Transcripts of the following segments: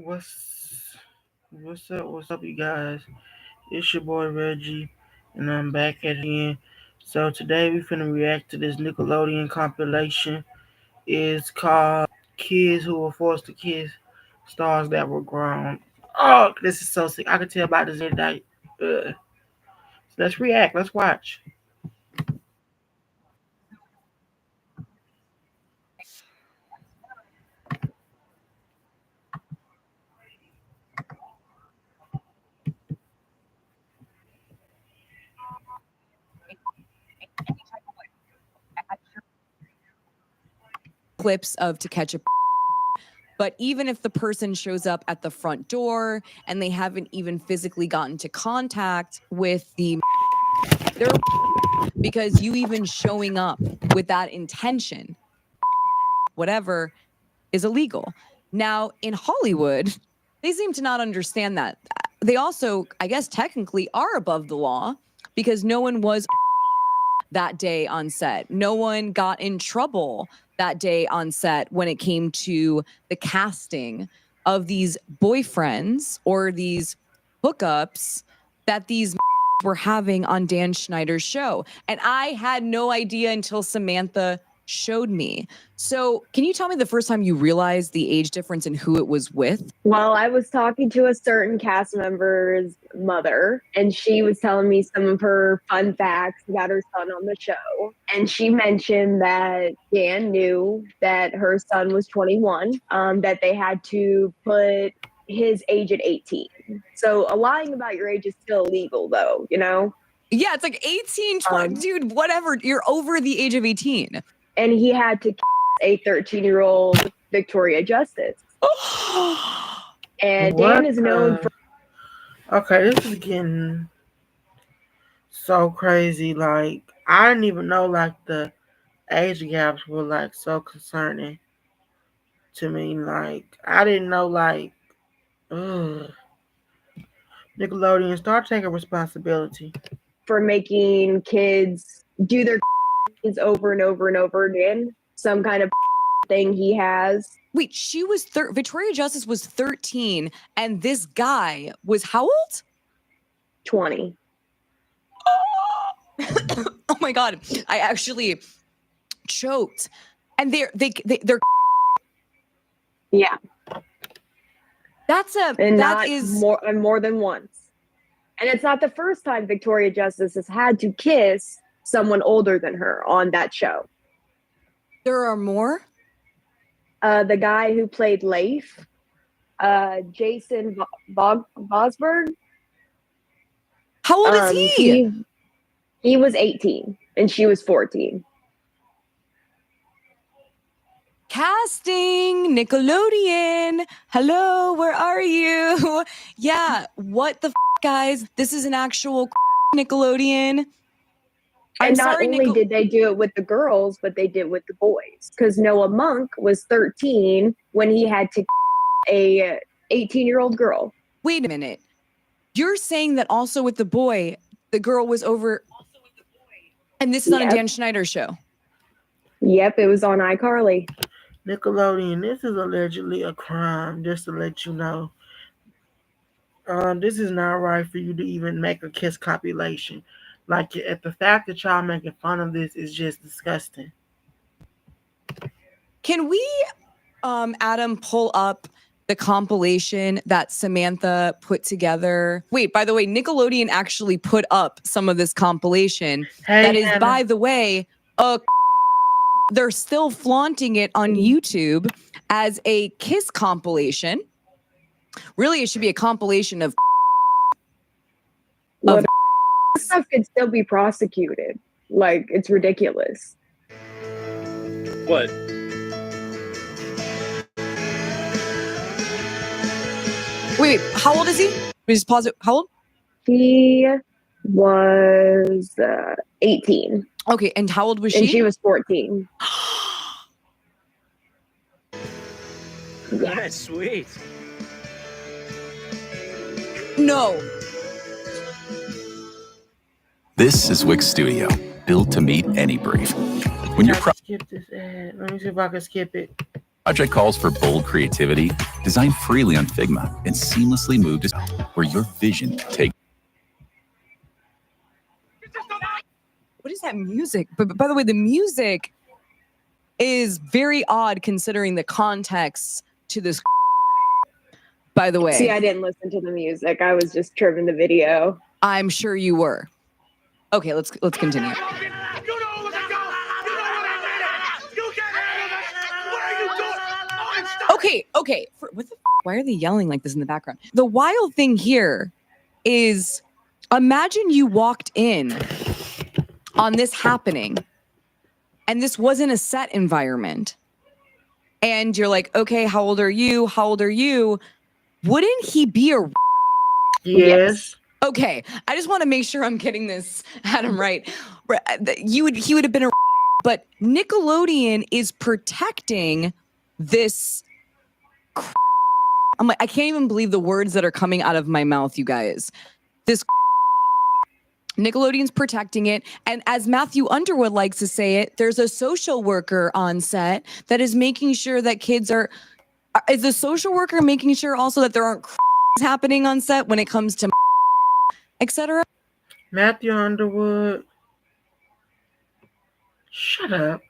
What's up? What's up, you guys? It's your boy Reggie, and I'm back at it again. So today we finna react to this Nickelodeon compilation. It's called "Kids Who Were Forced to Kiss Stars That Were Grown." Oh, this is so sick! I could tell about this every day. So let's react. Let's watch. Clips of To Catch a but even if the person shows up at the front door and they haven't even physically gotten to contact with they're because you even showing up with that intention, whatever, is illegal. Now, in Hollywood, they seem to not understand that. They also, I guess, technically are above the law because no one was that day on set. No one got in trouble that day on set when it came to the casting of these boyfriends or these hookups that these were having on Dan Schneider's show. And I had no idea until Samantha showed me. So can you tell me the first time you realized the age difference and who it was with? Well, I was talking to a certain cast member's mother, and she was telling me some of her fun facts about her son on the show. And she mentioned that Dan knew that her son was 21, that they had to put his age at 18. So lying about your age is still illegal, though, you know? Yeah, it's like 18, 20, dude, whatever. You're over the age of 18. And he had to kiss a 13-year-old Victoria Justice. And What Dan is known for... Okay, this is getting so crazy. Like, I didn't even know like the age gaps were like so concerning to me. Like, I didn't know like, ugh. Nickelodeon, start taking responsibility for making kids do their things over and over and over again. Some kind of thing he has. Wait, she was Victoria Justice was 13, and this guy was how old? 20. Oh my god, I actually choked. And they're yeah. That is more than once. And it's not the first time Victoria Justice has had to kiss someone older than her on that show. There are more? The guy who played Leif, Jason Bosberg. How old is he? He was 18 and she was 14. Casting, Nickelodeon. Hello, where are you? Yeah, what the guys? This is an actual Nickelodeon. And not only did they do it with the girls, but they did it with the boys. Because Noah Monk was 13 when he had to a 18-year-old girl. Wait a minute. You're saying that also with the boy, the girl was over... And this is on a Dan Schneider show? Yep, it was on iCarly. Nickelodeon, this is allegedly a crime, just to let you know. This is not right for you to even make a kiss compilation. Like, the fact that y'all making fun of this is just disgusting. Can we, Adam, pull up the compilation that Samantha put together? Wait, by the way, Nickelodeon actually put up some of this compilation. That is, by the way, they're still flaunting it on YouTube as a kiss compilation. Really, it should be a compilation of... Stuff could still be prosecuted. Like, it's ridiculous. What? Wait, how old is he? We just pause it. How old? He was 18. Okay, and how old was she? And she was 14. Yeah, that's sweet. No. This is Wix Studio, built to meet any brief. When you're skip this ad. Let me see if I can skip it. Project calls for bold creativity, designed freely on Figma, and seamlessly moved to where your vision takes. What is that music? But by the way, the music is very odd considering the context to this. By the way, See, I didn't listen to the music. I was just trimming the video. I'm sure you were. Okay, let's continue. Okay. What the? Why are they yelling like this in the background? The wild thing here is, imagine you walked in on this happening, and this wasn't a set environment, and you're like, okay, how old are you? How old are you? Wouldn't he be a? Yes. Okay, I just want to make sure I'm getting this, Adam, right. He would have been a, but Nickelodeon is protecting this. I'm like, I can't even believe the words that are coming out of my mouth, you guys. This Nickelodeon's protecting it, and as Matthew Underwood likes to say it, there's a social worker on set that is making sure that kids are. Is the social worker making sure also that there aren't happening on set when it comes to etc.? Matthew Underwood. Shut up.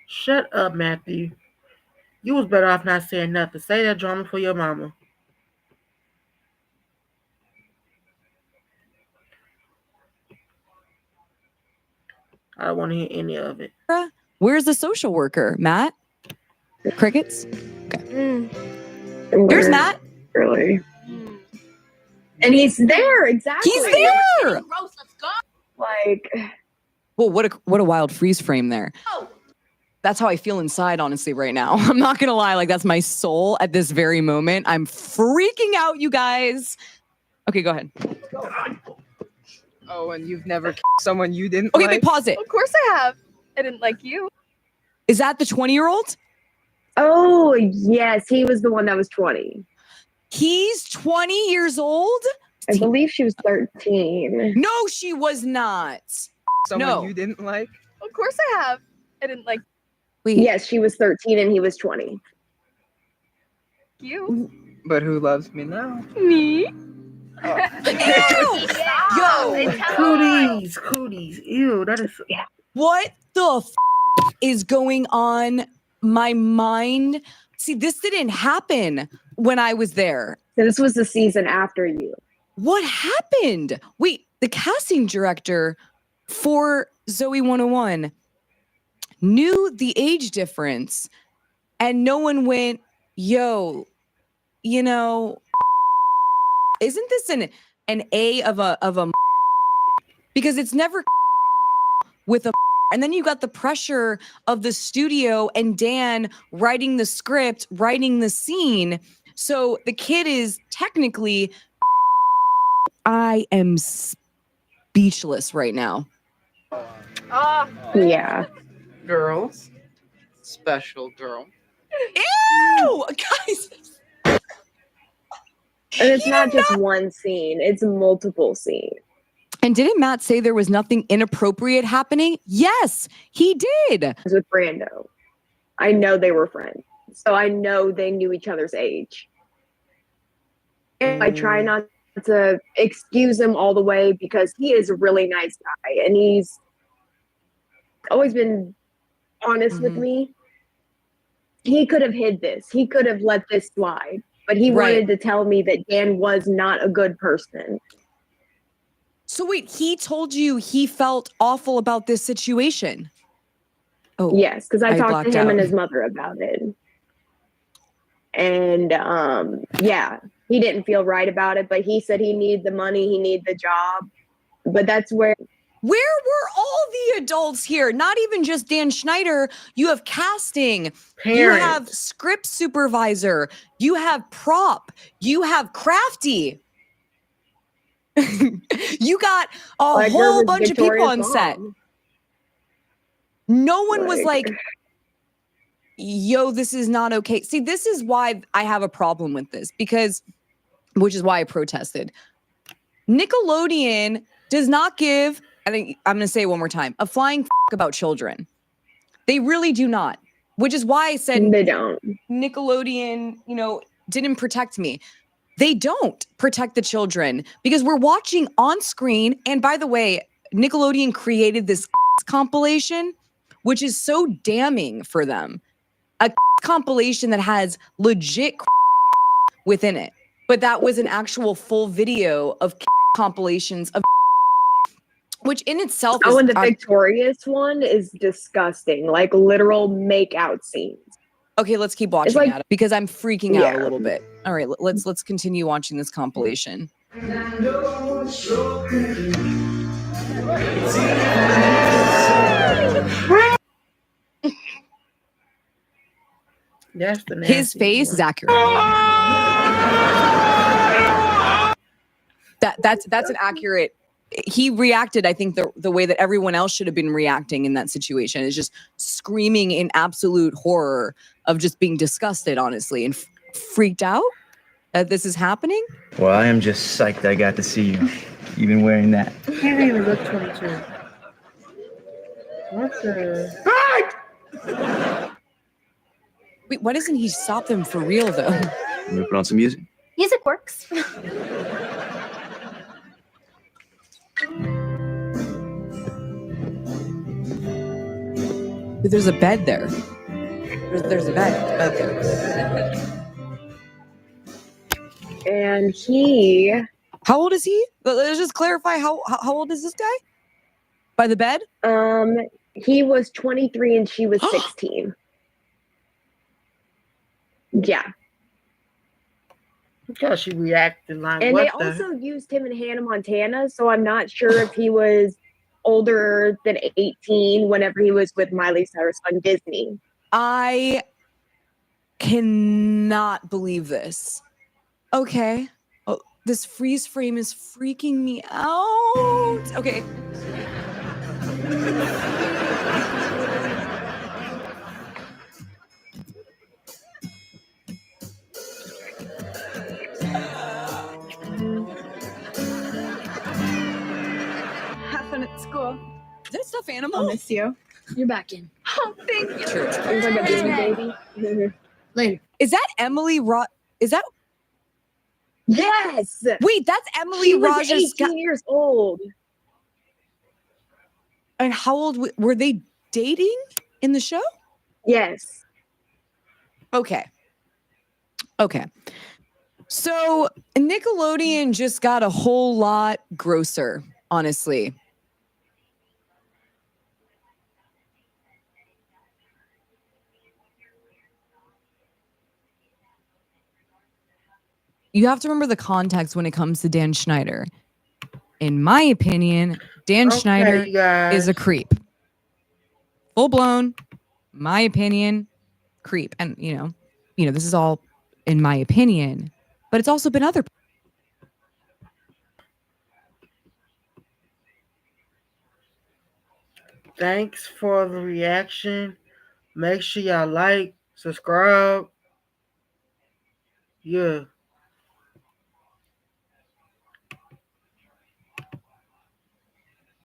Shut up, Matthew. You was better off not saying nothing. Say that drama for your mama. I don't want to hear any of it. Where's the social worker, Matt? Crickets? Okay. Here's Matt. Really? And he's there, exactly. He's there! Like, well, what a wild freeze frame there. That's how I feel inside, honestly, right now. I'm not gonna lie, like that's my soul at this very moment. I'm freaking out, you guys. Okay, go ahead. Oh, and you've never someone you didn't Okay, like? wait, pause it. Of course I have. I didn't like you. Is that the 20-year-old? oh, yes, he was the one that was 20. He's 20 years old? I believe she was 13. No, she was not. Someone No. you didn't like? Of course I have. I didn't like Wait. Yes, she was 13 and he was 20. you. But who loves me now? Me? Ew! Yo! Cooties. Ew, that is... What the is going on? My mind. See, this didn't happen when I was there. So this was the season after you. What happened? Wait, the casting director for Zoe 101 knew the age difference, and no one went, yo, you know, isn't this an A of a because it's never with a, and then you got the pressure of the studio and Dan writing the script, writing the scene. So the kid is technically, I am speechless right now. Yeah. Girls. Special girl. Ew! Guys! And it's not just one scene, it's multiple scenes. And didn't Matt say there was nothing inappropriate happening? Yes, he did. With Brando. I know they were friends. So I know they knew each other's age. And I try not to excuse him all the way because he is a really nice guy and he's always been honest with me. He could have hid this. He could have let this slide, but he wanted to tell me that Dan was not a good person. So wait, he told you he felt awful about this situation? Oh, yes, because I talked to him out. and his mother about it. And yeah, he didn't feel right about it, but he said he needed the money, he needed the job. But that's where were all the adults here? Not even just Dan Schneider. You have casting, Parents. You have script supervisor, you have prop, you have crafty. You got a whole bunch of people on set. No one was like, yo, this is not okay. See, this is why I have a problem with this, because, which is why I protested. Nickelodeon does not give, I think I'm going to say it one more time, a flying about children. They really do not. which is why I said They don't. Nickelodeon, didn't protect me. They don't protect the children because we're watching on screen. And by the way, Nickelodeon created this compilation, which is so damning for them. A compilation that has legit within it. But that was an actual full video of compilations of which in itself is... Oh, and the Victorious one is disgusting. Like literal make-out scenes. Okay, let's keep watching like- it because I'm freaking out a Yeah. little bit. All right, let's continue watching this compilation. That's the His nasty face one. is accurate. That's an accurate. He reacted, I think, the way that everyone else should have been reacting in that situation is just screaming in absolute horror of just being disgusted, honestly, and freaked out that this is happening. Well, I am just psyched I got to see you. You've been wearing that. He didn't even look 22. What the? Wait, why doesn't he stop them for real though? You gonna put on some music? Music works. There's a bed there. There's a bed there. And he... How old is he? Let's just clarify how old is this guy? By the bed? He was 23 and she was 16. Yeah. Because she reacted like, And what they the? also used him in Hannah Montana, so I'm not sure if he was older than 18 whenever he was with Miley Cyrus on Disney. I cannot believe this. Okay. Oh, this freeze frame is freaking me out. Okay. Have fun at school. Is that a stuffed I'll animal? miss you. You're back in. Oh, thank you. He's like a baby baby. Later. Is that Emily Is that... Yes! Wait, that's Emily She was Rogers. 18 years old. And how old were they dating in the show? Yes. Okay. So Nickelodeon just got a whole lot grosser, honestly. You have to remember the context when it comes to Dan Schneider. In my opinion, Dan Schneider you guys. is a creep. Full blown, my opinion, creep. And this is all in my opinion, but it's also been other. Thanks for the reaction. Make sure y'all like, subscribe. Yeah.